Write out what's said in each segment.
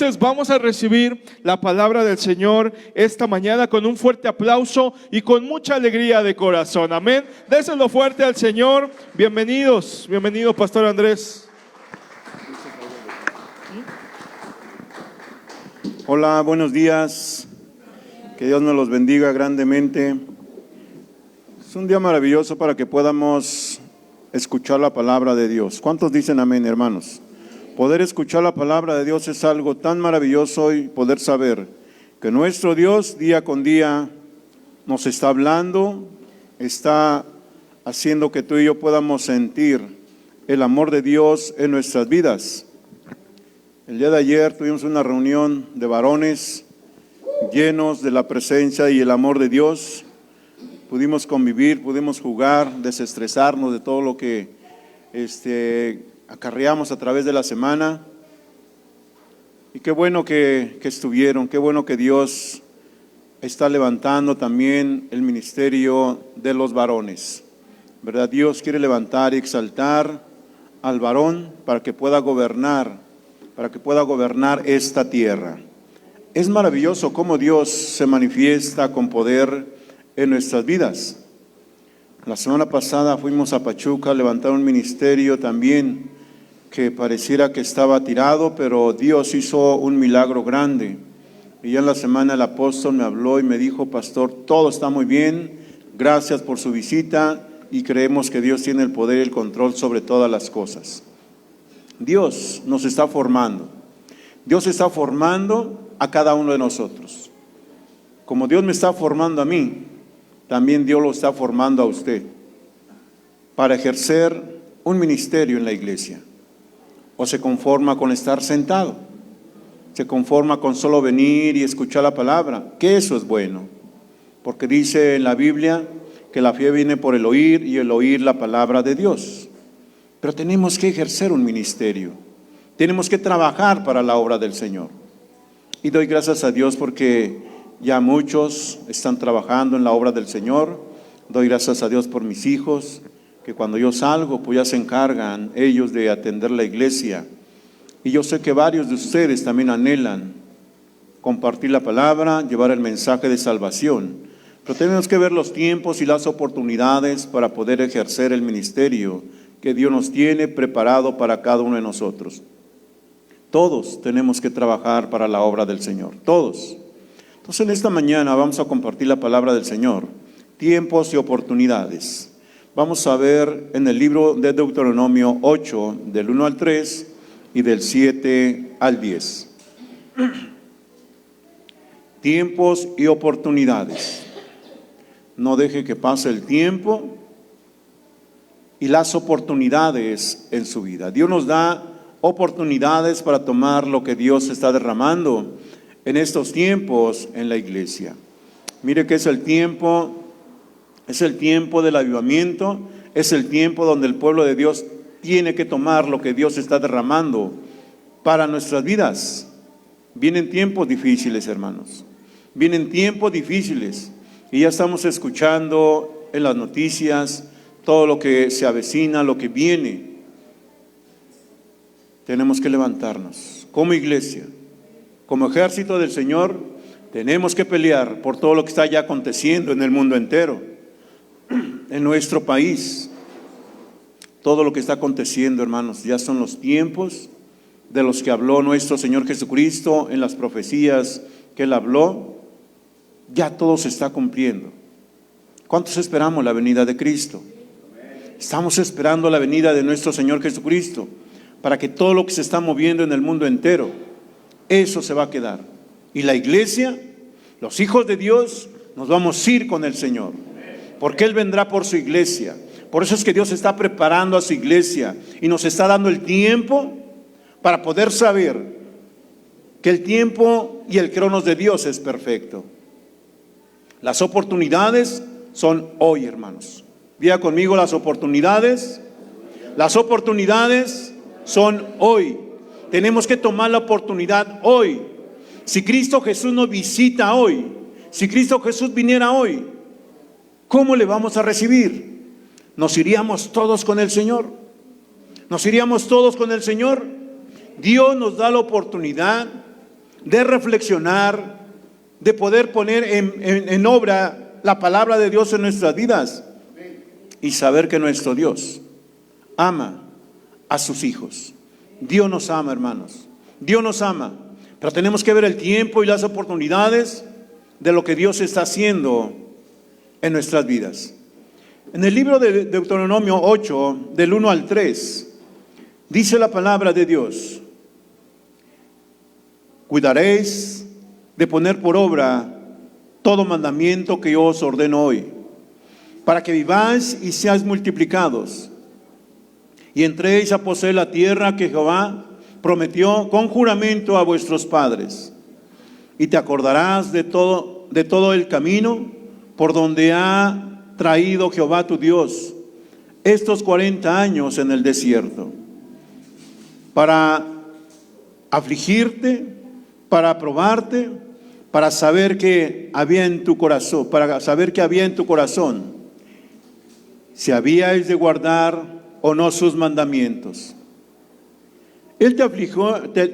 Entonces vamos a recibir la palabra del Señor esta mañana con un fuerte aplauso y con mucha alegría de corazón. Amén. Déselo fuerte al Señor. Bienvenidos. Bienvenido, Pastor Andrés. Hola, buenos días. Que Dios nos los bendiga grandemente. Es un día maravilloso para que podamos escuchar la palabra de Dios. ¿Cuántos dicen amén, hermanos? Poder escuchar la palabra de Dios es algo tan maravilloso, y poder saber que nuestro Dios día con día nos está hablando, está haciendo que tú y yo podamos sentir el amor de Dios en nuestras vidas. El día de ayer tuvimos una reunión de varones llenos de la presencia y el amor de Dios. Pudimos convivir, pudimos jugar, desestresarnos de todo lo que acarreamos a través de la semana. Y qué bueno que estuvieron, qué bueno que Dios está levantando también el ministerio de los varones, ¿verdad? Dios quiere levantar y exaltar al varón para que pueda gobernar esta tierra. Es maravilloso cómo Dios se manifiesta con poder en nuestras vidas. La semana pasada fuimos a Pachuca a levantar un ministerio también que pareciera que estaba tirado, pero Dios hizo un milagro grande. Y ya en la semana el apóstol me habló y me dijo: pastor, todo está muy bien, gracias por su visita, y creemos que Dios tiene el poder y el control sobre todas las cosas. Dios nos está formando. Dios está formando a cada uno de nosotros. Como Dios me está formando a mí, también Dios lo está formando a usted para ejercer un ministerio en la iglesia. ¿O se conforma con estar sentado? ¿Se conforma con solo venir y escuchar la palabra? Que eso es bueno, porque dice en la Biblia que la fe viene por el oír y el oír la palabra de Dios. Pero tenemos que ejercer un ministerio, tenemos que trabajar para la obra del Señor. Y doy gracias a Dios porque ya muchos están trabajando en la obra del Señor. Doy gracias a Dios por mis hijos, que cuando yo salgo, pues ya se encargan ellos de atender la iglesia. Y yo sé que varios de ustedes también anhelan compartir la palabra, llevar el mensaje de salvación. Pero tenemos que ver los tiempos y las oportunidades para poder ejercer el ministerio que Dios nos tiene preparado para cada uno de nosotros. Todos tenemos que trabajar para la obra del Señor, todos. Entonces en esta mañana vamos a compartir la palabra del Señor, tiempos y oportunidades. Vamos a ver en el libro de Deuteronomio 8, del 1 al 3 y del 7 al 10. Tiempos y oportunidades. No deje que pase el tiempo y las oportunidades en su vida. Dios nos da oportunidades para tomar lo que Dios está derramando en estos tiempos en la iglesia. Mire que es el tiempo del avivamiento, es el tiempo donde el pueblo de Dios tiene que tomar lo que Dios está derramando para nuestras vidas. Vienen tiempos difíciles, hermanos, vienen tiempos difíciles, y ya estamos escuchando en las noticias todo lo que se avecina, lo que viene. Tenemos que levantarnos como iglesia, como ejército del Señor. Tenemos que pelear por todo lo que está ya aconteciendo en el mundo entero, en nuestro país. Todo lo que está aconteciendo, hermanos, ya son los tiempos de los que habló nuestro Señor Jesucristo en las profecías que Él habló. Ya todo se está cumpliendo. ¿Cuántos esperamos la venida de Cristo? Estamos esperando la venida de nuestro Señor Jesucristo, para que todo lo que se está moviendo en el mundo entero, eso se va a quedar. Y la iglesia, los hijos de Dios, nos vamos a ir con el Señor, porque Él vendrá por su iglesia. Por eso es que Dios está preparando a su iglesia y nos está dando el tiempo para poder saber que el tiempo y el cronos de Dios es perfecto. Las oportunidades son hoy, hermanos. Diga conmigo: las oportunidades son hoy. Tenemos que tomar la oportunidad hoy. Si Cristo Jesús nos visita hoy, si Cristo Jesús viniera hoy, ¿cómo le vamos a recibir? ¿Nos iríamos todos con el Señor? ¿Nos iríamos todos con el Señor? Dios nos da la oportunidad de reflexionar, de poder poner en obra la palabra de Dios en nuestras vidas y saber que nuestro Dios ama a sus hijos. Dios nos ama, hermanos. Dios nos ama, pero tenemos que ver el tiempo y las oportunidades de lo que Dios está haciendo en nuestras vidas. En el libro de Deuteronomio 8, del 1 al 3, dice la palabra de Dios: cuidaréis de poner por obra todo mandamiento que yo os ordeno hoy, para que viváis y seáis multiplicados, y entréis a poseer la tierra que Jehová prometió con juramento a vuestros padres. Y te acordarás de todo el camino por donde ha traído Jehová tu Dios estos 40 años en el desierto, para afligirte, para probarte, para saber que había en tu corazón, si habíais de guardar o no sus mandamientos. Él te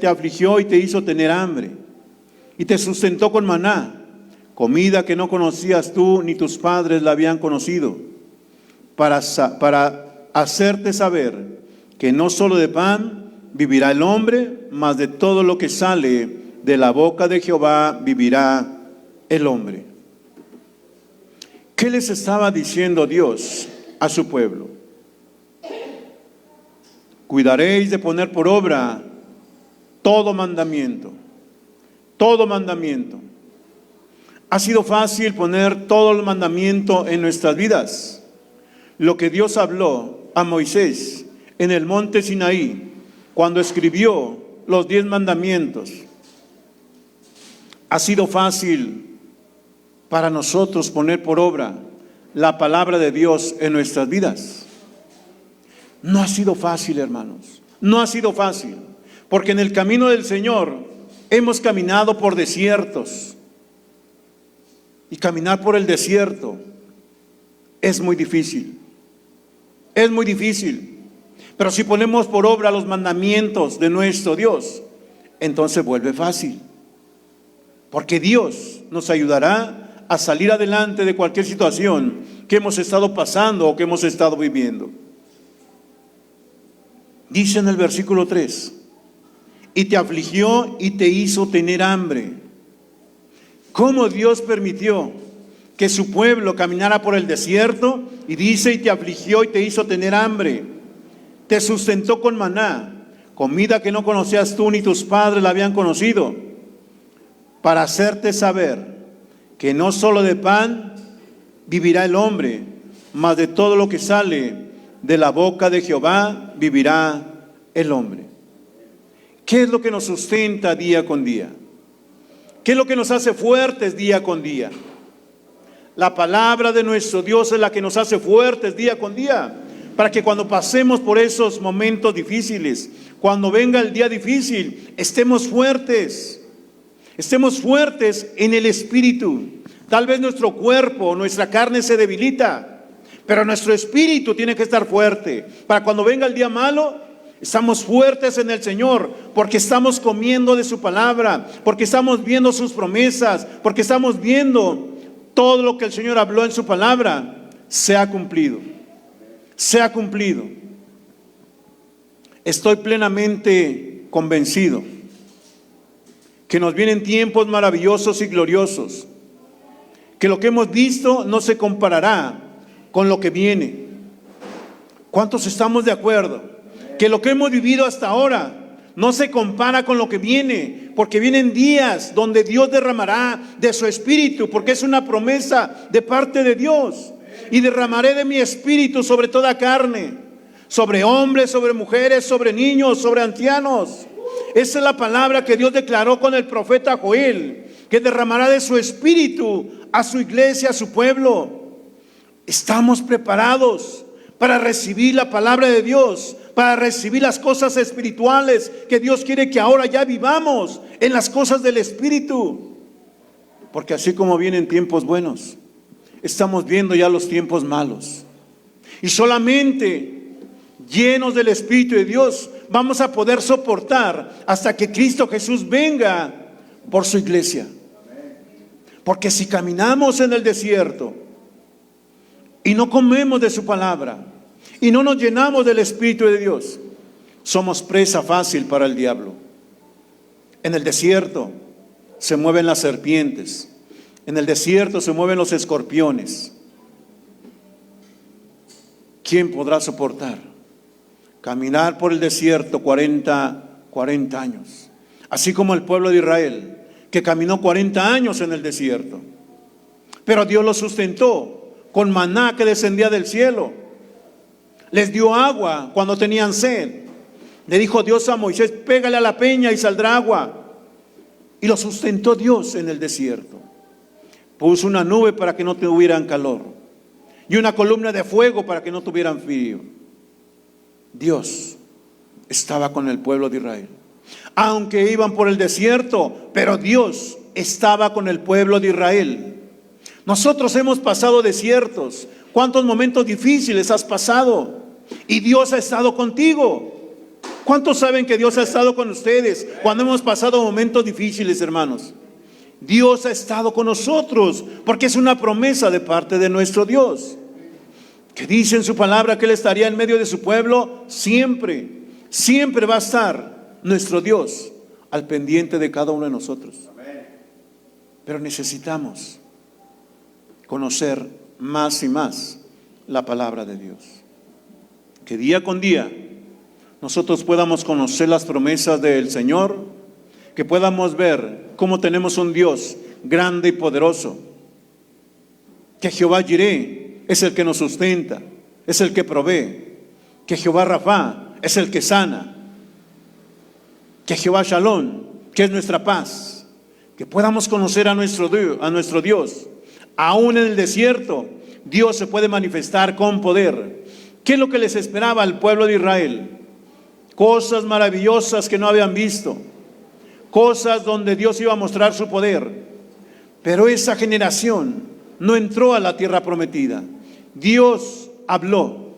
afligió y te hizo tener hambre, y te sustentó con maná, comida que no conocías tú ni tus padres la habían conocido, para hacerte saber que no solo de pan vivirá el hombre, mas de todo lo que sale de la boca de Jehová vivirá el hombre. ¿Qué les estaba diciendo Dios a su pueblo? Cuidaréis de poner por obra todo mandamiento. Todo mandamiento. Ha sido fácil poner todo el mandamiento en nuestras vidas. Lo que Dios habló a Moisés en el monte Sinaí, cuando escribió los 10 mandamientos, ha sido fácil para nosotros poner por obra la palabra de Dios en nuestras vidas. No ha sido fácil, hermanos. No ha sido fácil, porque en el camino del Señor hemos caminado por desiertos, y caminar por el desierto es muy difícil. Es muy difícil. Pero si ponemos por obra los mandamientos de nuestro Dios, entonces vuelve fácil. Porque Dios nos ayudará a salir adelante de cualquier situación que hemos estado pasando o que hemos estado viviendo. Dice en el versículo 3: y te afligió y te hizo tener hambre. ¿Cómo Dios permitió que su pueblo caminara por el desierto? Y dice: y te afligió y te hizo tener hambre. Te sustentó con maná, comida que no conocías tú ni tus padres la habían conocido, para hacerte saber que no solo de pan vivirá el hombre, mas de todo lo que sale de la boca de Jehová vivirá el hombre. ¿Qué es lo que nos sustenta día con día? ¿Qué es lo que nos hace fuertes día con día? La palabra de nuestro Dios es la que nos hace fuertes día con día, para que cuando pasemos por esos momentos difíciles, cuando venga el día difícil, estemos fuertes en el espíritu. Tal vez nuestro cuerpo, nuestra carne se debilita, pero nuestro espíritu tiene que estar fuerte, para cuando venga el día malo, estamos fuertes en el Señor, porque estamos comiendo de su palabra, porque estamos viendo sus promesas, porque estamos viendo todo lo que el Señor habló en su palabra se ha cumplido. Se ha cumplido. Estoy plenamente convencido que nos vienen tiempos maravillosos y gloriosos, que lo que hemos visto no se comparará con lo que viene. ¿Cuántos estamos de acuerdo? Que lo que hemos vivido hasta ahora no se compara con lo que viene, porque vienen días donde Dios derramará de su espíritu, porque es una promesa de parte de Dios. Y derramaré de mi espíritu sobre toda carne, sobre hombres, sobre mujeres, sobre niños, sobre ancianos. Esa es la palabra que Dios declaró con el profeta Joel, que derramará de su espíritu a su iglesia, a su pueblo. Estamos preparados para recibir la palabra de Dios, para recibir las cosas espirituales que Dios quiere que ahora ya vivamos en las cosas del espíritu. Porque así como vienen tiempos buenos, estamos viendo ya los tiempos malos. Y solamente llenos del Espíritu de Dios vamos a poder soportar hasta que Cristo Jesús venga por su iglesia. Porque si caminamos en el desierto y no comemos de su palabra y no nos llenamos del Espíritu de Dios, somos presa fácil para el diablo. En el desierto se mueven las serpientes, en el desierto se mueven los escorpiones. ¿Quién podrá soportar caminar por el desierto 40 años? Así como el pueblo de Israel, que caminó 40 años en el desierto. Pero Dios los sustentó con maná que descendía del cielo. Les dio agua cuando tenían sed. Le dijo Dios a Moisés: pégale a la peña y saldrá agua. Y lo sustentó Dios en el desierto. Puso una nube para que no tuvieran calor y una columna de fuego para que no tuvieran frío. Dios estaba con el pueblo de Israel. Aunque iban por el desierto, pero Dios estaba con el pueblo de Israel. Nosotros hemos pasado desiertos. ¿Cuántos momentos difíciles has pasado? Y Dios ha estado contigo. ¿Cuántos saben que Dios ha estado con ustedes cuando hemos pasado momentos difíciles, hermanos? Dios ha estado con nosotros porque es una promesa de parte de nuestro Dios, que dice en su palabra que Él estaría en medio de su pueblo siempre. Siempre va a estar nuestro Dios al pendiente de cada uno de nosotros. Pero necesitamos conocer más y más la palabra de Dios. Que día con día nosotros podamos conocer las promesas del Señor, que podamos ver cómo tenemos un Dios grande y poderoso, que Jehová Jireh es el que nos sustenta, es el que provee, que Jehová Rafa es el que sana, que Jehová Shalom, que es nuestra paz, que podamos conocer a nuestro Dios. Aún en el desierto, Dios se puede manifestar con poder. ¿Qué es lo que les esperaba al pueblo de Israel? Cosas maravillosas que no habían visto, cosas donde Dios iba a mostrar su poder. Pero esa generación no entró a la tierra prometida. Dios habló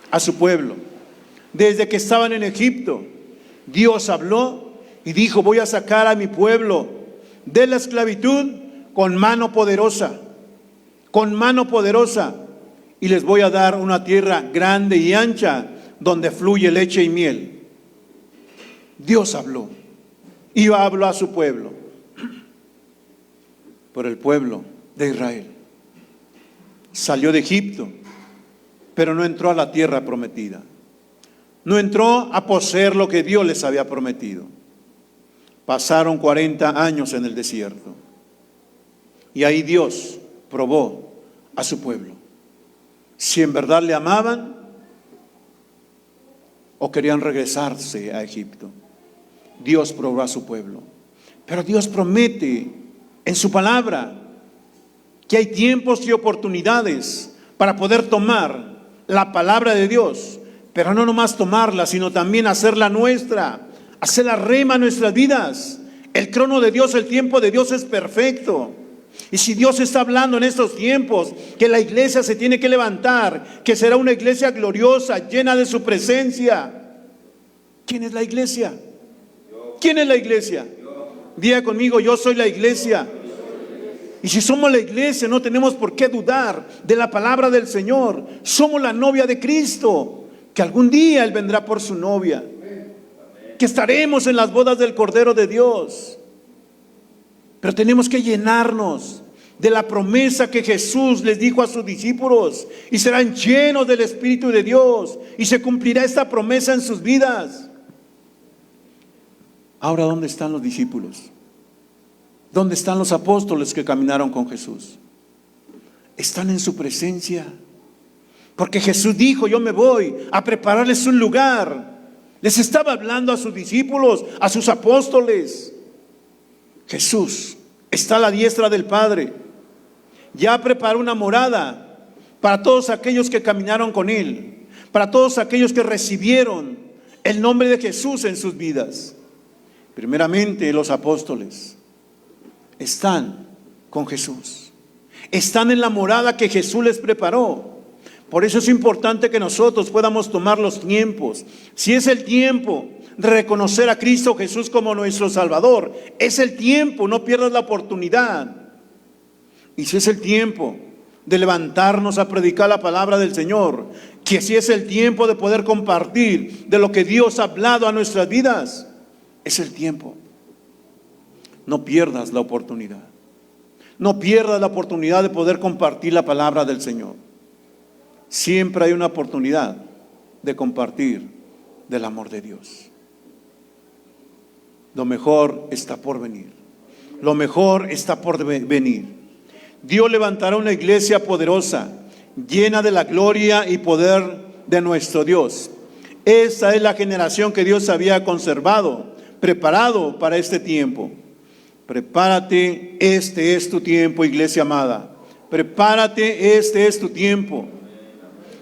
a su pueblo. Desde que estaban en Egipto, Dios habló y dijo: voy a sacar a mi pueblo de la esclavitud con mano poderosa, y les voy a dar una tierra grande y ancha donde fluye leche y miel. Dios habló y habló a su pueblo. Por el pueblo de Israel salió de Egipto, pero no entró a la tierra prometida. No entró a poseer lo que Dios les había prometido. Pasaron 40 años en el desierto. Y ahí Dios probó a su pueblo. Si en verdad le amaban o querían regresarse a Egipto. Dios probó a su pueblo. Pero Dios promete en su palabra que hay tiempos y oportunidades para poder tomar la palabra de Dios. Pero no nomás tomarla, sino también hacerla nuestra, hacerla rema en nuestras vidas. El crono de Dios, el tiempo de Dios es perfecto. Y si Dios está hablando en estos tiempos que la iglesia se tiene que levantar, que será una iglesia gloriosa, llena de su presencia. ¿Quién es la iglesia? ¿Quién es la iglesia? Diga conmigo: yo soy la iglesia. Y si somos la iglesia, no tenemos por qué dudar de la palabra del Señor. Somos la novia de Cristo, que algún día Él vendrá por su novia, que estaremos en las bodas del Cordero de Dios. Pero tenemos que llenarnos de la promesa que Jesús les dijo a sus discípulos, y serán llenos del Espíritu de Dios, y se cumplirá esta promesa en sus vidas. Ahora, ¿dónde están los discípulos? ¿Dónde están los apóstoles que caminaron con Jesús? Están en su presencia, porque Jesús dijo: yo me voy a prepararles un lugar. Les estaba hablando a sus discípulos, a sus apóstoles. Jesús está a la diestra del Padre. Ya preparó una morada para todos aquellos que caminaron con Él, para todos aquellos que recibieron el nombre de Jesús en sus vidas. Primeramente, los apóstoles están con Jesús, están en la morada que Jesús les preparó. Por eso es importante que nosotros podamos tomar los tiempos. Si es el tiempo de reconocer a Cristo Jesús como nuestro Salvador. Es el tiempo, no pierdas la oportunidad. Y si es el tiempo de levantarnos a predicar la palabra del Señor, que si es el tiempo de poder compartir de lo que Dios ha hablado a nuestras vidas, es el tiempo. No pierdas la oportunidad. No pierdas la oportunidad de poder compartir la palabra del Señor. Siempre hay una oportunidad de compartir del amor de Dios. Lo mejor está por venir. Lo mejor está por venir. Dios levantará una iglesia poderosa, llena de la gloria y poder de nuestro Dios. Esta es la generación que Dios había conservado, preparado para este tiempo. Prepárate, este es tu tiempo, iglesia amada. Prepárate, este es tu tiempo.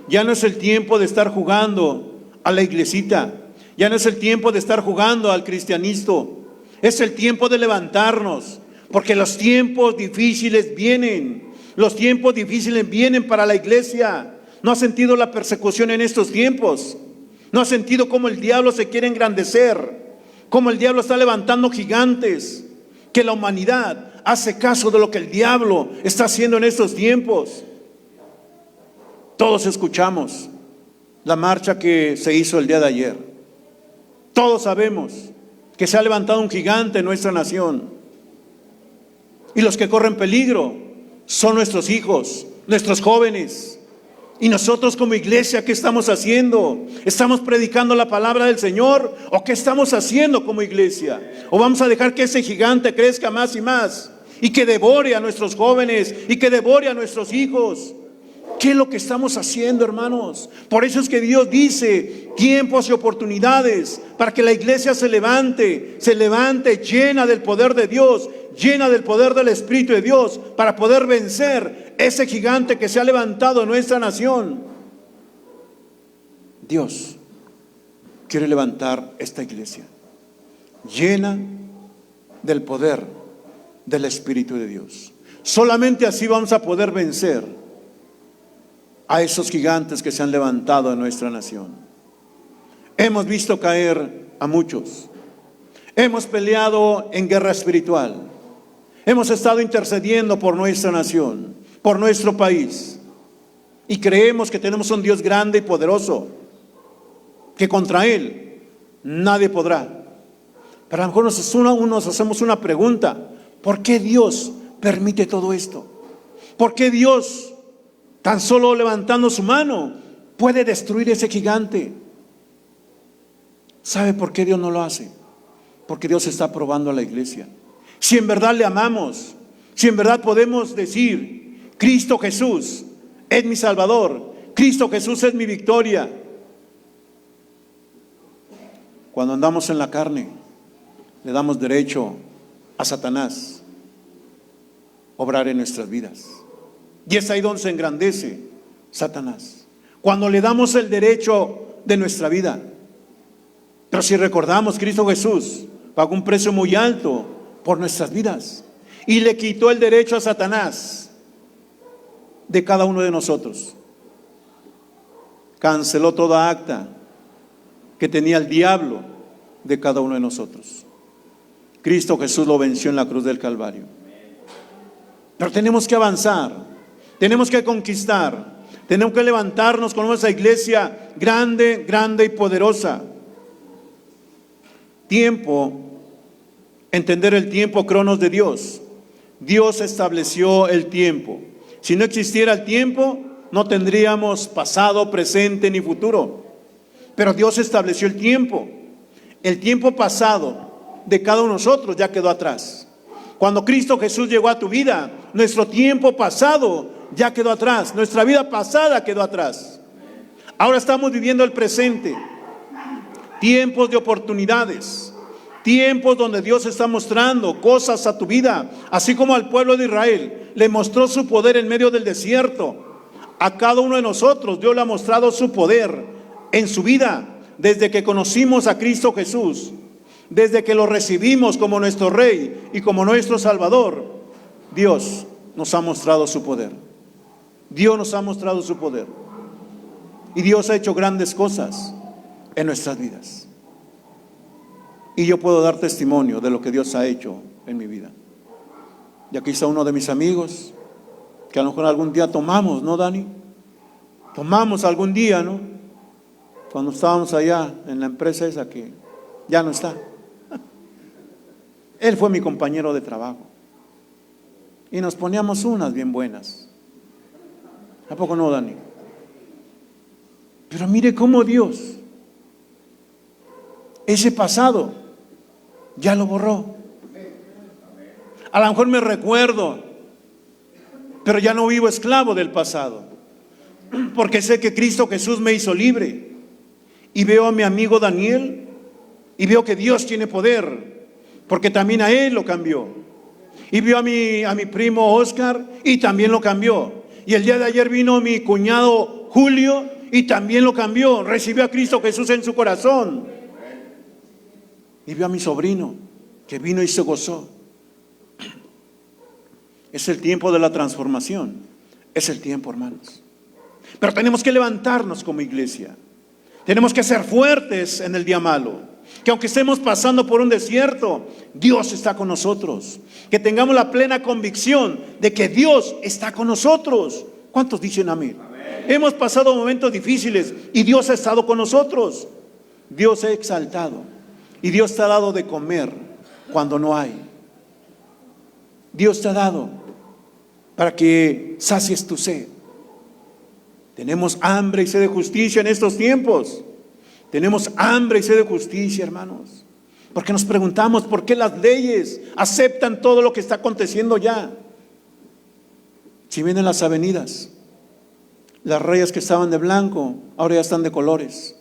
Ya no es el tiempo de estar jugando a la iglesita. Ya no es el tiempo de estar jugando al cristianismo. Es el tiempo de levantarnos, porque los tiempos difíciles vienen. Los tiempos difíciles vienen para la iglesia. ¿No has sentido la persecución en estos tiempos? ¿No has sentido cómo el diablo se quiere engrandecer? Cómo el diablo está levantando gigantes. Que la humanidad hace caso de lo que el diablo está haciendo en estos tiempos. Todos escuchamos la marcha que se hizo el día de ayer. Todos sabemos que se ha levantado un gigante en nuestra nación. Y los que corren peligro son nuestros hijos, nuestros jóvenes. Y nosotros como iglesia, ¿qué estamos haciendo? ¿Estamos predicando la palabra del Señor? ¿O qué estamos haciendo como iglesia? ¿O vamos a dejar que ese gigante crezca más y más? Y que devore a nuestros jóvenes y que devore a nuestros hijos. ¿Qué es lo que estamos haciendo, hermanos? Por eso es que Dios dice tiempos y oportunidades para que la iglesia se levante llena del poder de Dios, llena del poder del Espíritu de Dios, para poder vencer ese gigante que se ha levantado en nuestra nación. Dios quiere levantar esta iglesia llena del poder del Espíritu de Dios. Solamente así vamos a poder vencer a esos gigantes que se han levantado en nuestra nación. Hemos visto caer a muchos. Hemos peleado en guerra espiritual. Hemos estado intercediendo por nuestra nación, por nuestro país. Y creemos que tenemos un Dios grande y poderoso, que contra Él nadie podrá. Pero a lo mejor nos hacemos una pregunta: ¿por qué Dios permite todo esto? ¿Por qué Dios, tan solo levantando su mano, puede destruir ese gigante? ¿Sabe por qué Dios no lo hace? Porque Dios está probando a la iglesia. Si en verdad le amamos, si en verdad podemos decir: Cristo Jesús es mi Salvador, Cristo Jesús es mi victoria. Cuando andamos en la carne, le damos derecho a Satanás obrar en nuestras vidas. Y es ahí donde se engrandece Satanás, cuando le damos el derecho de nuestra vida. Pero si recordamos, Cristo Jesús pagó un precio muy alto por nuestras vidas y le quitó el derecho a Satanás de cada uno de nosotros. Canceló toda acta que tenía el diablo de cada uno de nosotros. Cristo Jesús lo venció en la cruz del Calvario. Pero tenemos que avanzar, tenemos que conquistar, tenemos que levantarnos con nuestra iglesia grande, grande y poderosa. Tiempo, entender el tiempo cronos de Dios. Dios estableció el tiempo. Si no existiera el tiempo, no tendríamos pasado, presente ni futuro. Pero Dios estableció el tiempo. El tiempo pasado de cada uno de nosotros ya quedó atrás. Cuando Cristo Jesús llegó a tu vida, nuestro tiempo pasado ya quedó atrás. Nuestra vida pasada quedó atrás. Ahora estamos viviendo el presente. Tiempos de oportunidades. Tiempos donde Dios está mostrando cosas a tu vida. Así como al pueblo de Israel le mostró su poder en medio del desierto. A cada uno de nosotros Dios le ha mostrado su poder en su vida. Desde que conocimos a Cristo Jesús. Desde que lo recibimos como nuestro Rey y como nuestro Salvador, Dios nos ha mostrado su poder. Dios nos ha mostrado su poder. Y Dios ha hecho grandes cosas en nuestras vidas. Y yo puedo dar testimonio de lo que Dios ha hecho en mi vida. Y aquí está uno de mis amigos, que a lo mejor algún día tomamos, ¿no, Dani? Tomamos algún día, ¿no? Cuando estábamos allá en la empresa esa que ya no está. Él fue mi compañero de trabajo. Y nos poníamos unas bien buenas. ¿A poco no, Dani? Pero mire cómo Dios, ese pasado, ya lo borró. A lo mejor me recuerdo, pero ya no vivo esclavo del pasado, porque sé que Cristo Jesús me hizo libre. Y veo a mi amigo Daniel y veo que Dios tiene poder, porque también a él lo cambió. Y veo a mi primo Oscar y también lo cambió. Y el día de ayer vino mi cuñado Julio y también lo cambió. Recibió a Cristo Jesús en su corazón. Y veo a mi sobrino que vino y se gozó. Es el tiempo de la transformación. Es el tiempo, hermanos. Pero tenemos que levantarnos como iglesia. Tenemos que ser fuertes en el día malo. Que aunque estemos pasando por un desierto, Dios está con nosotros. Que tengamos la plena convicción de que Dios está con nosotros. ¿Cuántos dicen amén? Hemos pasado momentos difíciles y Dios ha estado con nosotros. Dios se ha exaltado y Dios te ha dado de comer cuando no hay. Dios te ha dado para que sacies tu sed. Tenemos hambre y sed de justicia en estos tiempos. Tenemos hambre y sed de justicia, hermanos. Porque nos preguntamos por qué las leyes aceptan todo lo que está aconteciendo ya. Si vienen las avenidas, las rayas que estaban de blanco, ahora ya están de colores.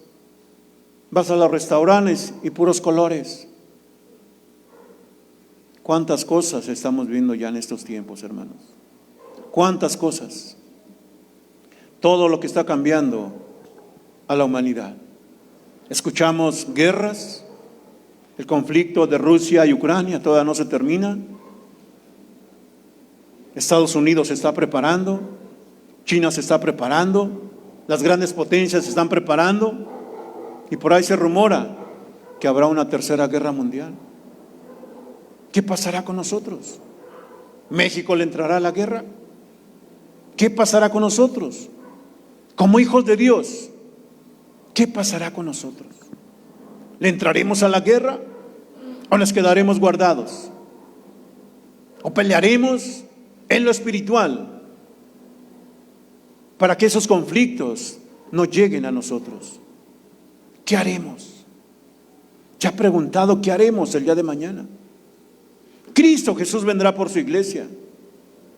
Vas a los restaurantes y puros colores. ¿Cuántas cosas estamos viendo ya en estos tiempos, hermanos? ¿Cuántas cosas? Todo lo que está cambiando a la humanidad. Escuchamos guerras, el conflicto de Rusia y Ucrania todavía no se termina. Estados Unidos se está preparando, China se está preparando, las grandes potencias se están preparando y por ahí se rumora que habrá una tercera guerra mundial. ¿Qué pasará con nosotros? ¿México le entrará a la guerra? ¿Qué pasará con nosotros? Como hijos de Dios, ¿qué pasará con nosotros? ¿Le entraremos a la guerra o nos quedaremos guardados? ¿O pelearemos en lo espiritual para que esos conflictos no lleguen a nosotros? ¿Qué haremos? ¿Se ha preguntado qué haremos el día de mañana? Cristo Jesús vendrá por su iglesia.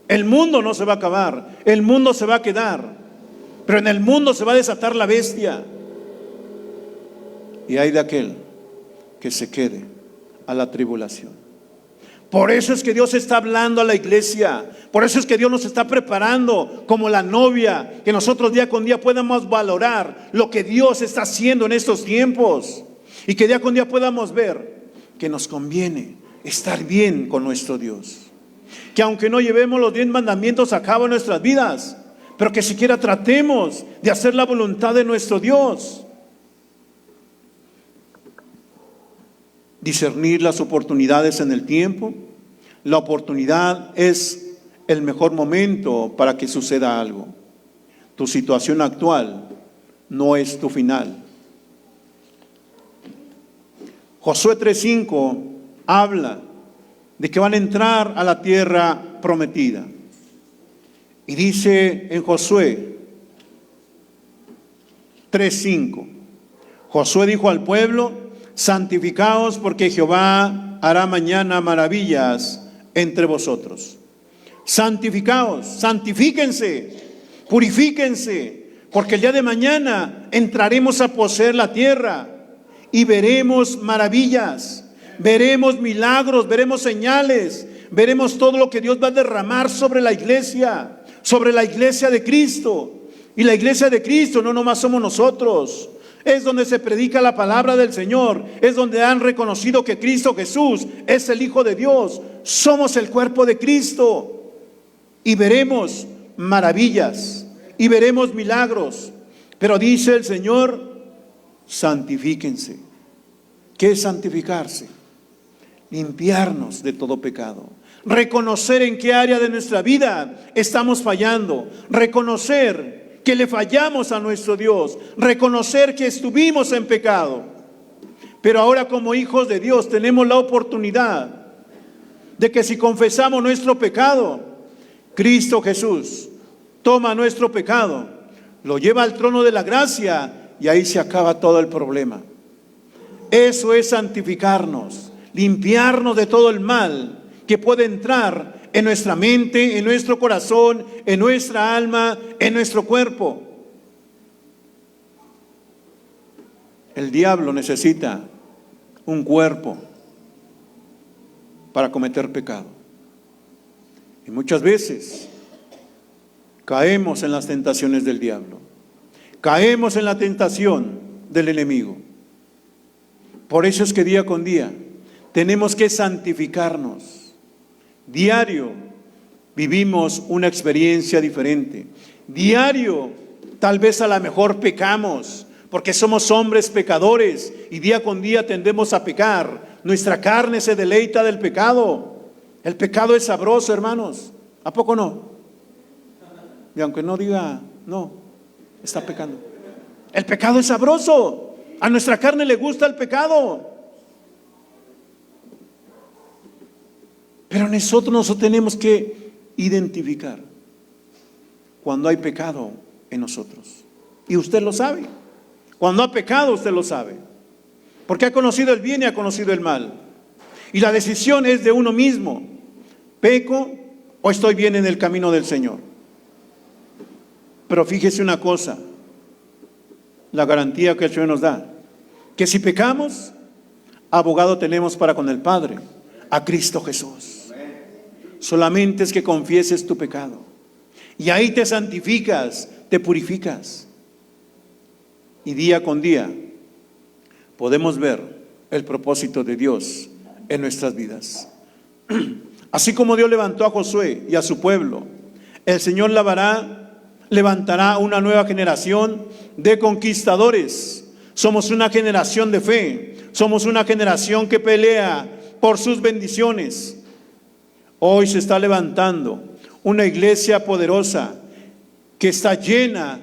El mundo no se va a acabar, el mundo se va a quedar. Pero en el mundo se va a desatar la bestia. Y hay de aquel que se quede a la tribulación. Por eso es que Dios está hablando a la iglesia. Por eso es que Dios nos está preparando como la novia. Que nosotros día con día podamos valorar lo que Dios está haciendo en estos tiempos. Y que día con día podamos ver que nos conviene estar bien con nuestro Dios. Que aunque no llevemos los 10 mandamientos a cabo en nuestras vidas, pero que siquiera tratemos de hacer la voluntad de nuestro Dios. Discernir las oportunidades en el tiempo. La oportunidad es el mejor momento para que suceda algo. Tu situación actual no es tu final. Josué 3:5 habla de que van a entrar a la tierra prometida. Y dice en Josué 3:5, Josué dijo al pueblo: santificaos, porque Jehová hará mañana maravillas entre vosotros. Santificaos, santifíquense, purifíquense, porque el día de mañana entraremos a poseer la tierra y veremos maravillas, veremos milagros, veremos señales, veremos todo lo que Dios va a derramar sobre la iglesia de Cristo. Y la iglesia de Cristo no nomás somos nosotros, es donde se predica la palabra del Señor, es donde han reconocido que Cristo Jesús es el Hijo de Dios. Somos el cuerpo de Cristo y veremos maravillas y veremos milagros. Pero dice el Señor: santifíquense, ¿Qué es santificarse? Limpiarnos de todo pecado. Reconocer en qué área de nuestra vida estamos fallando. Reconocer que le fallamos a nuestro Dios. Reconocer que estuvimos en pecado. Pero ahora, como hijos de Dios, tenemos la oportunidad de que si confesamos nuestro pecado, Cristo Jesús toma nuestro pecado, lo lleva al trono de la gracia y ahí se acaba todo el problema. Eso es santificarnos, limpiarnos de todo el mal que puede entrar en nuestra mente, en nuestro corazón, en nuestra alma, en nuestro cuerpo. El diablo necesita un cuerpo para cometer pecado. Y muchas veces caemos en las tentaciones del diablo. Caemos en la tentación del enemigo. Por eso es que día con día tenemos que santificarnos. Diario vivimos una experiencia diferente. Diario tal vez a lo mejor pecamos, porque somos hombres pecadores y día con día tendemos a pecar. Nuestra carne se deleita del pecado. El pecado es sabroso, hermanos. ¿A poco no? Y aunque no diga, no, está pecando. El pecado es sabroso. A nuestra carne le gusta el pecado. Pero nosotros tenemos que identificar cuando hay pecado en nosotros. Y usted lo sabe. Cuando ha pecado, usted lo sabe. Porque ha conocido el bien y ha conocido el mal. Y la decisión es de uno mismo. ¿Peco o estoy bien en el camino del Señor? Pero fíjese una cosa, la garantía que el Señor nos da, que si pecamos, abogado tenemos para con el Padre, a Cristo Jesús. Solamente es que confieses tu pecado. Y ahí te santificas, te purificas. Y día con día podemos ver el propósito de Dios en nuestras vidas. Así como Dios levantó a Josué y a su pueblo, el Señor levantará una nueva generación de conquistadores. Somos una generación de fe. Somos una generación que pelea por sus bendiciones. Hoy se está levantando una iglesia poderosa que está llena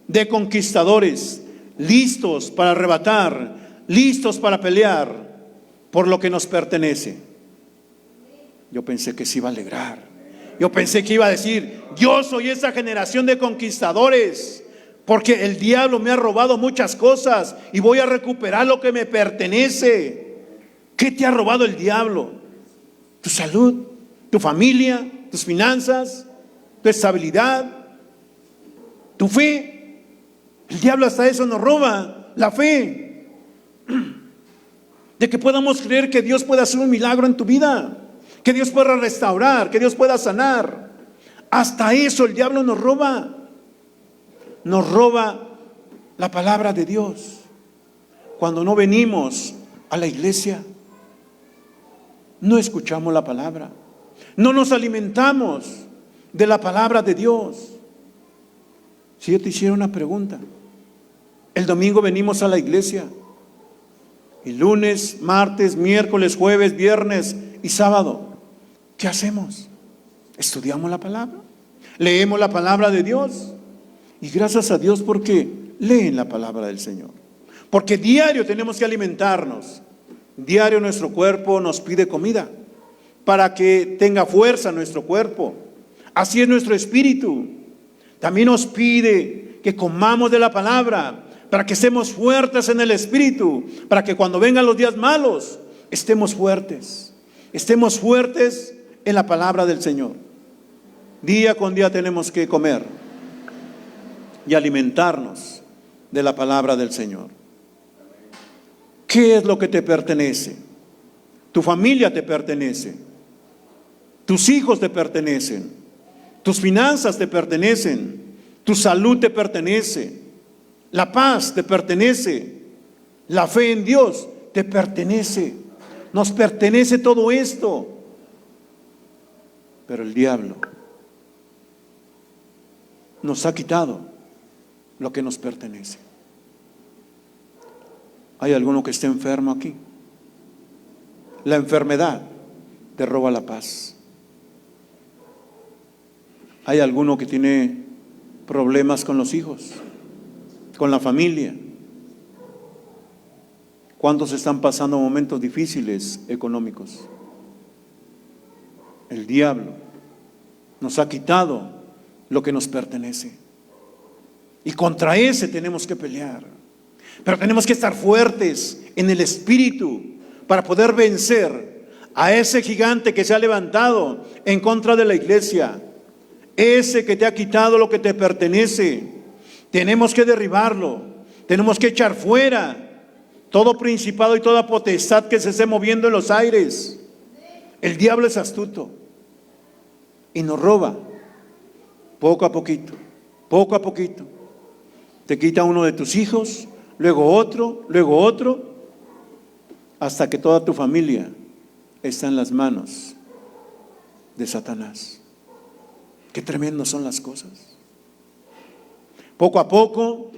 de conquistadores, listos para arrebatar, listos para pelear por lo que nos pertenece. Yo pensé que se iba a alegrar. Yo pensé que iba a decir, yo soy esa generación de conquistadores, porque el diablo me ha robado muchas cosas y voy a recuperar lo que me pertenece. ¿Qué te ha robado el diablo? Tu salud, tu familia, tus finanzas, tu estabilidad, tu fe. El diablo hasta eso nos roba, la fe. De que podamos creer que Dios puede hacer un milagro en tu vida, que Dios pueda restaurar, que Dios pueda sanar. Hasta eso el diablo nos roba. Nos roba la palabra de Dios. Cuando no venimos a la iglesia, no escuchamos la palabra, no nos alimentamos de la palabra de Dios. Si yo te hiciera una pregunta, el domingo venimos a la iglesia, y lunes, martes, miércoles, jueves, viernes y sábado, ¿qué hacemos? Estudiamos la palabra, leemos la palabra de Dios. Y gracias a Dios porque leen la palabra del Señor. Porque diario tenemos que alimentarnos. Diario nuestro cuerpo nos pide comida para que tenga fuerza nuestro cuerpo. Así es nuestro espíritu. También nos pide que comamos de la palabra para que estemos fuertes en el espíritu, para que cuando vengan los días malos estemos fuertes. Estemos fuertes en la palabra del Señor. Día con día tenemos que comer y alimentarnos de la palabra del Señor. ¿Qué es lo que te pertenece? Tu familia te pertenece, tus hijos te pertenecen, tus finanzas te pertenecen, tu salud te pertenece, la paz te pertenece, la fe en Dios te pertenece. Nos pertenece todo esto. Pero el diablo nos ha quitado lo que nos pertenece. Hay alguno que esté enfermo aquí. La enfermedad te roba la paz. Hay alguno que tiene problemas con los hijos, con la familia. ¿Cuántos están pasando momentos difíciles económicos? El diablo nos ha quitado lo que nos pertenece. Y contra ese tenemos que pelear. Pero tenemos que estar fuertes en el espíritu para poder vencer a ese gigante que se ha levantado en contra de la iglesia. Ese que te ha quitado lo que te pertenece. Tenemos que derribarlo. Tenemos que echar fuera todo principado y toda potestad que se esté moviendo en los aires. El diablo es astuto y nos roba poco a poquito, poco a poquito. Te quita uno de tus hijos, luego otro, hasta que toda tu familia está en las manos de Satanás. Qué tremendas son las cosas. Poco a poco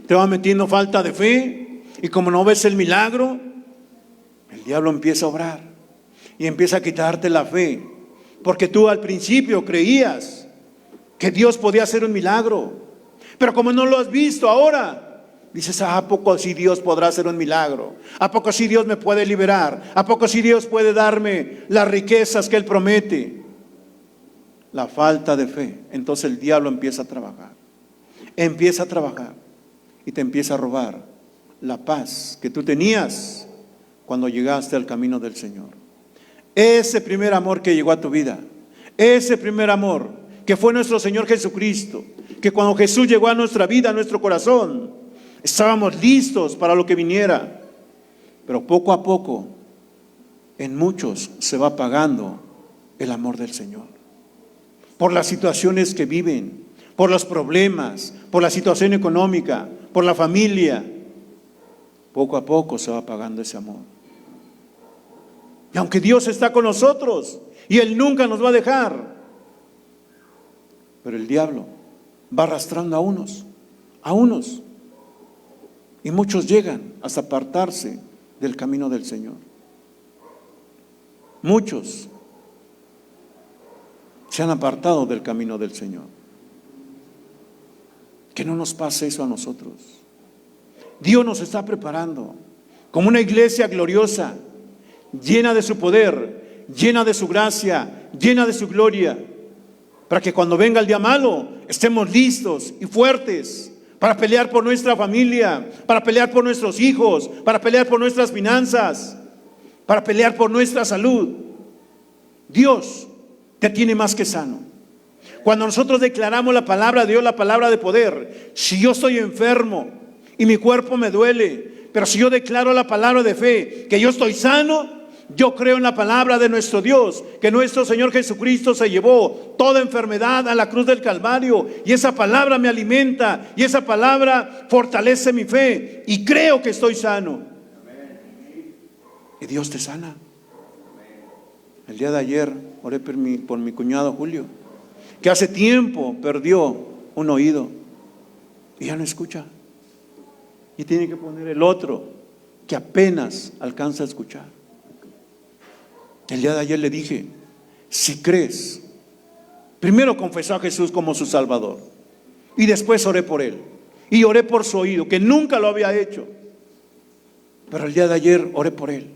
te va metiendo falta de fe. Y como no ves el milagro, el diablo empieza a obrar y empieza a quitarte la fe. Porque tú al principio creías que Dios podía hacer un milagro. Pero como no lo has visto ahora, dices, ¿a poco sí Dios podrá hacer un milagro? ¿A poco sí Dios me puede liberar? ¿A poco sí Dios puede darme las riquezas que Él promete? La falta de fe. Entonces el diablo empieza a trabajar. Empieza a trabajar y te empieza a robar la paz que tú tenías cuando llegaste al camino del Señor. Ese primer amor que llegó a tu vida, ese primer amor que fue nuestro Señor Jesucristo, que cuando Jesús llegó a nuestra vida, a nuestro corazón, estábamos listos para lo que viniera. Pero poco a poco, en muchos se va apagando el amor del Señor. Por las situaciones que viven, por los problemas, por la situación económica, por la familia. Poco a poco se va apagando ese amor. Y aunque Dios está con nosotros y Él nunca nos va a dejar, pero el diablo va arrastrando a unos, y muchos llegan hasta apartarse del camino del Señor. Muchos se han apartado del camino del Señor. Que no nos pase eso a nosotros. Dios nos está preparando como una iglesia gloriosa, llena de su poder, llena de su gracia, llena de su gloria, para que cuando venga el día malo estemos listos y fuertes para pelear por nuestra familia, para pelear por nuestros hijos, para pelear por nuestras finanzas, para pelear por nuestra salud. Dios te tiene más que sano. Cuando nosotros declaramos la palabra de Dios, la palabra de poder, si yo estoy enfermo y mi cuerpo me duele, pero si yo declaro la palabra de fe, que yo estoy sano, yo creo en la palabra de nuestro Dios, que nuestro Señor Jesucristo se llevó toda enfermedad a la cruz del Calvario, y esa palabra me alimenta, y esa palabra fortalece mi fe, y creo que estoy sano. Y Dios te sana. El día de ayer oré por mi cuñado Julio, que hace tiempo perdió un oído y ya no escucha. Y tiene que poner el otro que apenas alcanza a escuchar. El día de ayer le dije, si crees, primero confesó a Jesús como su Salvador y después oré por él y oré por su oído, que nunca lo había hecho. Pero el día de ayer oré por él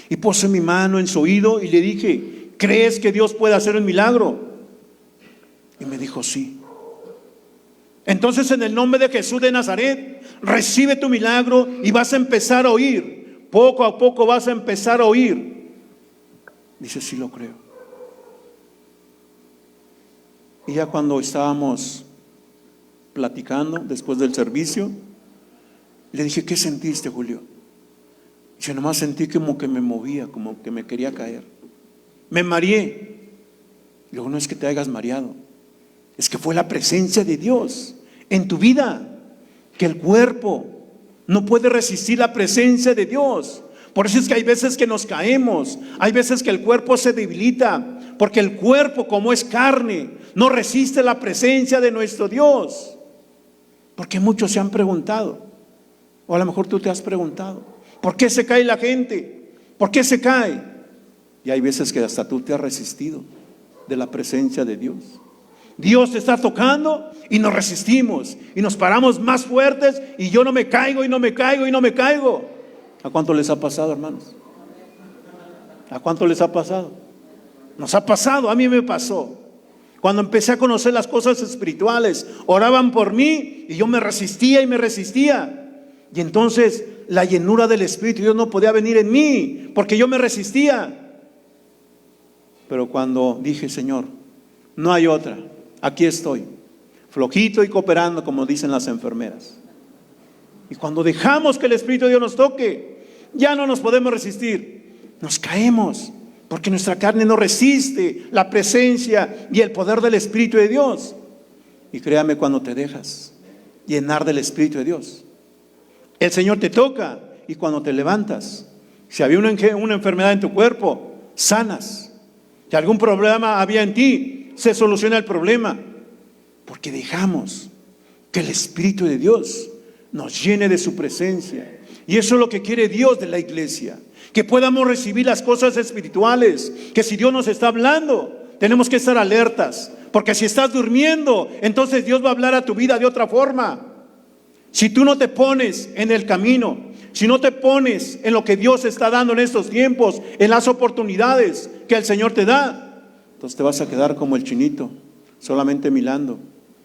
y puse mi mano en su oído y le dije, ¿crees que Dios puede hacer un milagro? Y me dijo, sí. Entonces, en el nombre de Jesús de Nazaret, recibe tu milagro y vas a empezar a oír. Poco a poco vas a empezar a oír. Dice, sí lo creo. Y ya cuando estábamos platicando después del servicio, le dije, ¿qué sentiste, Julio? Dice, nomás sentí como que me movía, como que me quería caer. Me mareé. Luego, no es que te hayas mareado, es que fue la presencia de Dios en tu vida, que el cuerpo no puede resistir la presencia de Dios. Por eso es que hay veces que nos caemos, hay veces que el cuerpo se debilita, porque el cuerpo, como es carne, no resiste la presencia de nuestro Dios. Porque muchos se han preguntado, O a lo mejor tú te has preguntado, ¿por qué se cae la gente? ¿Por qué se cae? Y hay veces que hasta tú te has resistido de la presencia de Dios. Dios te está tocando y nos resistimos y nos paramos más fuertes y yo no me caigo y no me caigo y no me caigo. ¿A cuánto les ha pasado, hermanos? ¿A cuánto les ha pasado? Nos ha pasado, a mí me pasó. Cuando empecé a conocer las cosas espirituales, oraban por mí y yo me resistía y me resistía. Y entonces la llenura del Espíritu de Dios no podía venir en mí porque yo me resistía. Pero cuando dije, Señor, no hay otra, aquí estoy, flojito y cooperando, como dicen las enfermeras. Y cuando dejamos que el Espíritu de Dios nos toque, ya no nos podemos resistir, nos caemos, porque nuestra carne no resiste la presencia y el poder del Espíritu de Dios. Y créame, cuando te dejas llenar del Espíritu de Dios, el Señor te toca, y cuando te levantas, si había una enfermedad en tu cuerpo, sanas. Si algún problema había en ti, se soluciona el problema, porque dejamos que el Espíritu de Dios nos llene de su presencia. Y eso es lo que quiere Dios de la iglesia, que podamos recibir las cosas espirituales, que si Dios nos está hablando, tenemos que estar alertas, porque si estás durmiendo, entonces Dios va a hablar a tu vida de otra forma. Si tú no te pones en el camino, si no te pones en lo que Dios está dando en estos tiempos, en las oportunidades que el Señor te da, entonces te vas a quedar como el chinito, solamente mirando,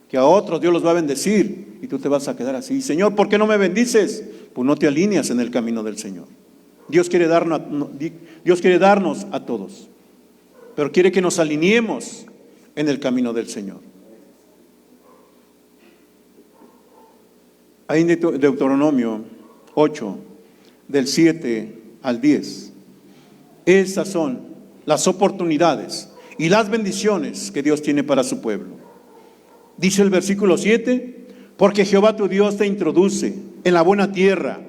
que a otros Dios los va a bendecir y tú te vas a quedar así. Señor, ¿por qué no me bendices? Pues no te alineas en el camino del Señor. Dios quiere darnos a todos, pero quiere que nos alineemos en el camino del Señor. Ahí en Deuteronomio 8, del 7 al 10. Estas son las oportunidades y las bendiciones que Dios tiene para su pueblo. Dice el versículo 7, porque Jehová tu Dios te introduce en la buena tierra,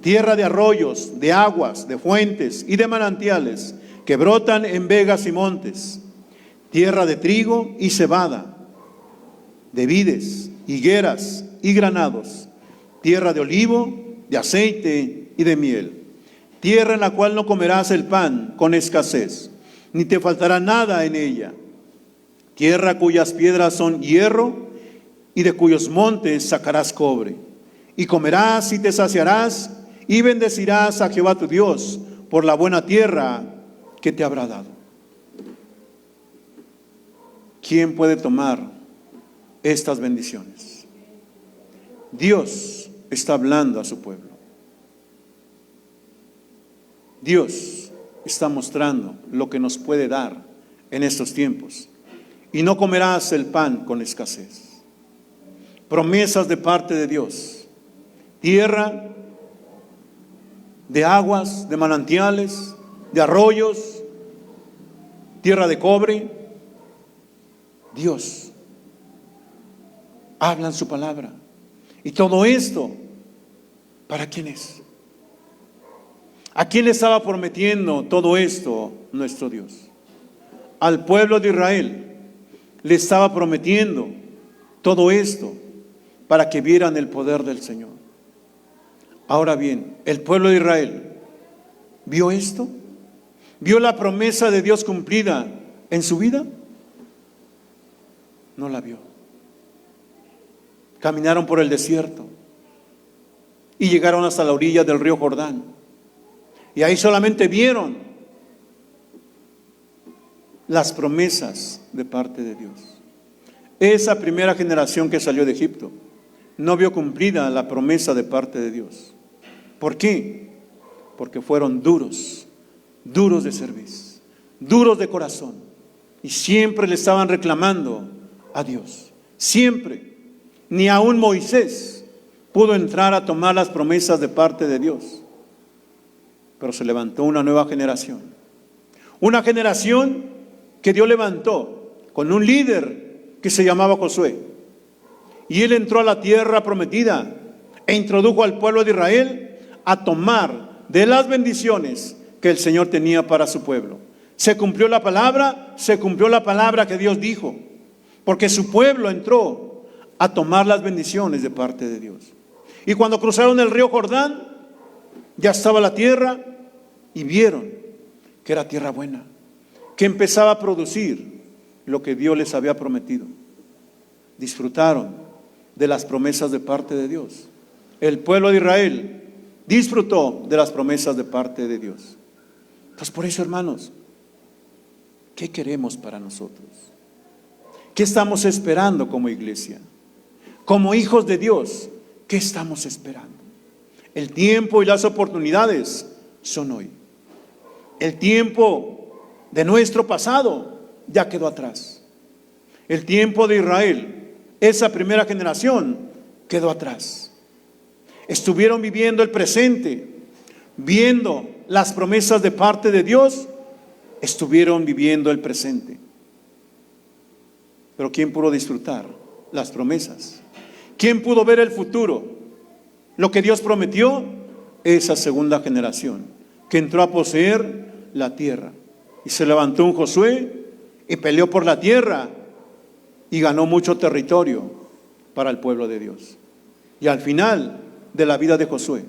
tierra de arroyos, de aguas, de fuentes y de manantiales que brotan en vegas y montes, tierra de trigo y cebada, de vides, higueras y granados, tierra de olivo, de aceite y de miel, tierra en la cual no comerás el pan con escasez, ni te faltará nada en ella, tierra cuyas piedras son hierro y de cuyos montes sacarás cobre, y comerás y te saciarás y bendecirás a Jehová tu Dios por la buena tierra que te habrá dado. ¿Quién puede tomar estas bendiciones? Dios está hablando a su pueblo. Dios está mostrando lo que nos puede dar en estos tiempos. Y no comerás el pan con escasez. Promesas de parte de Dios. Tierra de aguas, de manantiales, de arroyos, tierra de cobre. Dios habla en su palabra. Y todo esto, ¿para quién es? ¿A quién le estaba prometiendo todo esto nuestro Dios? Al pueblo de Israel le estaba prometiendo todo esto para que vieran el poder del Señor. Ahora bien, el pueblo de Israel ¿vio esto? ¿Vio la promesa de Dios cumplida en su vida? No la vio. Caminaron por el desierto y llegaron hasta la orilla del río Jordán. Y ahí solamente vieron las promesas de parte de Dios. Esa primera generación que salió de Egipto no vio cumplida la promesa de parte de Dios. ¿Por qué? Porque fueron duros de cerviz, duros de corazón, y siempre le estaban reclamando a Dios. Siempre. Ni aún Moisés pudo entrar a tomar las promesas de parte de Dios. Pero se levantó una nueva generación. Una generación que Dios levantó con un líder que se llamaba Josué. Y él entró a la tierra prometida e introdujo al pueblo de Israel a tomar de las bendiciones que el Señor tenía para su pueblo. Se cumplió la palabra que Dios dijo, porque su pueblo entró a tomar las bendiciones de parte de Dios. Y cuando cruzaron el río Jordán, ya estaba la tierra y vieron que era tierra buena, que empezaba a producir lo que Dios les había prometido. Disfrutaron de las promesas de parte de Dios. El pueblo de Israel disfrutó de las promesas de parte de Dios. Entonces, por eso, hermanos, ¿qué queremos para nosotros? ¿Qué estamos esperando como iglesia? Como hijos de Dios, ¿qué estamos esperando? El tiempo y las oportunidades son hoy. El tiempo de nuestro pasado ya quedó atrás. El tiempo de Israel, esa primera generación, quedó atrás. Estuvieron viviendo el presente, viendo las promesas de parte de Dios, estuvieron viviendo el presente. Pero ¿quién pudo disfrutar las promesas? ¿Quién pudo ver el futuro? Lo que Dios prometió, esa segunda generación que entró a poseer la tierra. Y se levantó un Josué y peleó por la tierra y ganó mucho territorio para el pueblo de Dios. Y al final de la vida de Josué,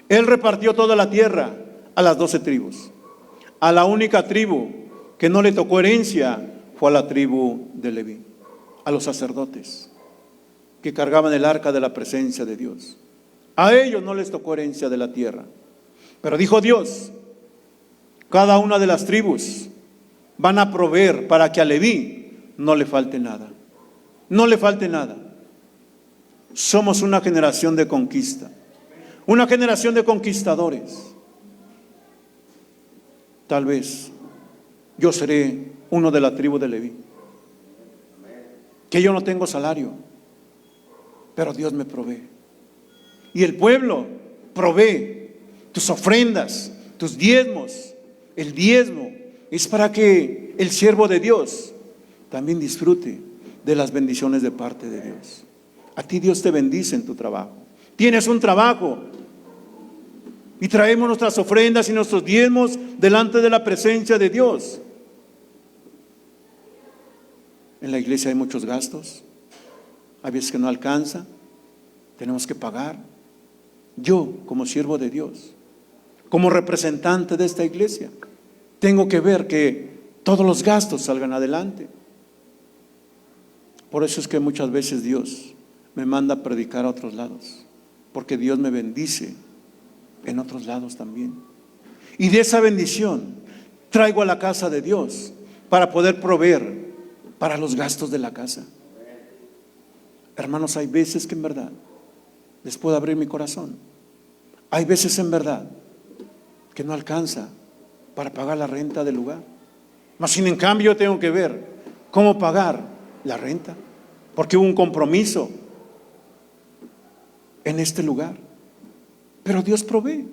él repartió toda la tierra a las 12 tribus. A la única tribu que no le tocó herencia fue a la tribu de Leví, a los sacerdotes que cargaban el arca de la presencia de Dios. A ellos no les tocó herencia de la tierra. Pero dijo Dios, cada una de las tribus van a proveer para que a Leví no le falte nada. No le falte nada. Somos una generación de conquista, una generación de conquistadores. Tal vez yo seré uno de la tribu de Leví, que yo no tengo salario, pero Dios me provee. Y el pueblo provee tus ofrendas, tus diezmos. El diezmo es para que el siervo de Dios también disfrute de las bendiciones de parte de Dios. A ti Dios te bendice en tu trabajo. Tienes un trabajo y traemos nuestras ofrendas y nuestros diezmos delante de la presencia de Dios. En la iglesia hay muchos gastos, hay veces que no alcanza, tenemos que pagar. Yo, como siervo de Dios, como representante de esta iglesia, tengo que ver que todos los gastos salgan adelante. Por eso es que muchas veces Dios me manda a predicar a otros lados, porque Dios me bendice en otros lados también. Y de esa bendición traigo a la casa de Dios para poder proveer para los gastos de la casa. Hermanos, hay veces que en verdad les puedo abrir mi corazón. Hay veces en verdad que no alcanza para pagar la renta del lugar. Mas sin en cambio tengo que ver cómo pagar la renta, porque hubo un compromiso en este lugar. Pero Dios provee.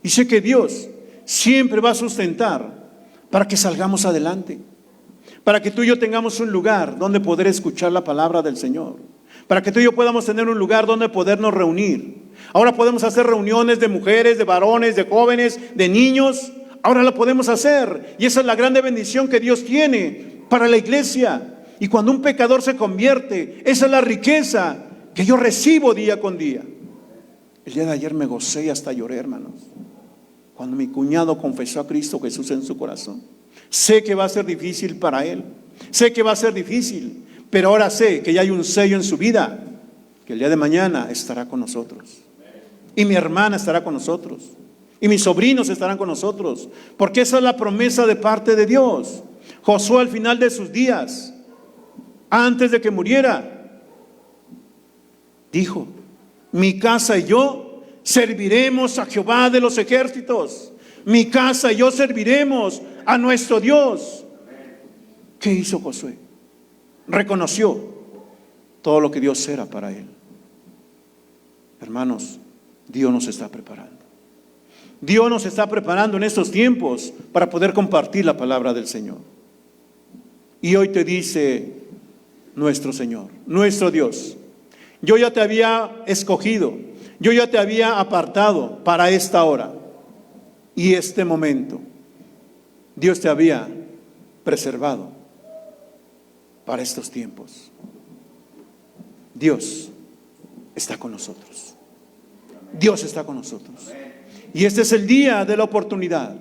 Y sé que Dios siempre va a sustentar para que salgamos adelante, para que tú y yo tengamos un lugar donde poder escuchar la palabra del Señor, para que tú y yo podamos tener un lugar donde podernos reunir. Ahora podemos hacer reuniones de mujeres, de varones, de jóvenes, de niños. Ahora lo podemos hacer, y esa es la grande bendición que Dios tiene para la iglesia. Y cuando un pecador se convierte, esa es la riqueza que yo recibo día con día. El día de ayer me gocé y hasta lloré, hermanos, cuando mi cuñado confesó a Cristo Jesús en su corazón. Sé que va a ser difícil para él, sé que va a ser difícil, pero ahora sé que ya hay un sello en su vida, que el día de mañana estará con nosotros, y mi hermana estará con nosotros, y mis sobrinos estarán con nosotros, porque esa es la promesa de parte de Dios. Josué, al final de sus días, antes de que muriera, dijo: mi casa y yo serviremos a Jehová de los ejércitos. Mi casa y yo serviremos a nuestro Dios. ¿Qué hizo Josué? Reconoció todo lo que Dios era para él. Hermanos, Dios nos está preparando. Dios nos está preparando en estos tiempos para poder compartir la palabra del Señor. Y hoy te dice nuestro Señor, nuestro Dios: yo ya te había escogido, yo ya te había apartado para esta hora y este momento. Dios te había preservado para estos tiempos. Dios está con nosotros. Dios está con nosotros. Y este es el día de la oportunidad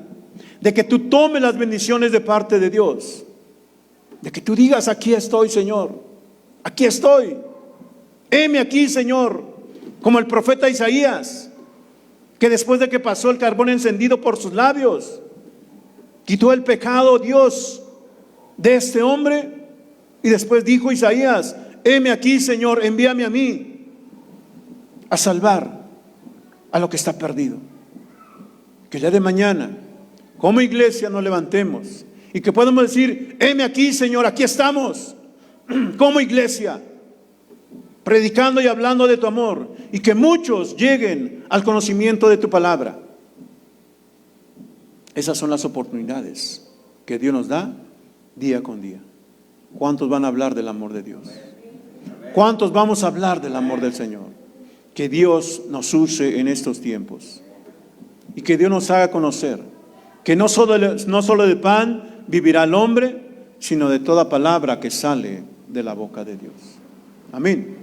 de que tú tomes las bendiciones de parte de Dios, de que tú digas: aquí estoy, Señor, aquí estoy, heme aquí, Señor, como el profeta Isaías, que después de que pasó el carbón encendido por sus labios, quitó el pecado, Dios, de este hombre, y después dijo Isaías: heme aquí, Señor, envíame a mí a salvar a lo que está perdido. Que el día de mañana, como iglesia, nos levantemos y que podamos decir: heme aquí, Señor, aquí estamos, como iglesia, predicando y hablando de tu amor, y que muchos lleguen al conocimiento de tu palabra. Esas son las oportunidades que Dios nos da día con día. ¿Cuántos van a hablar del amor de Dios? ¿Cuántos vamos a hablar del amor del Señor? Que Dios nos use en estos tiempos y que Dios nos haga conocer que no solo de pan vivirá el hombre, sino de toda palabra que sale de la boca de Dios. Amén.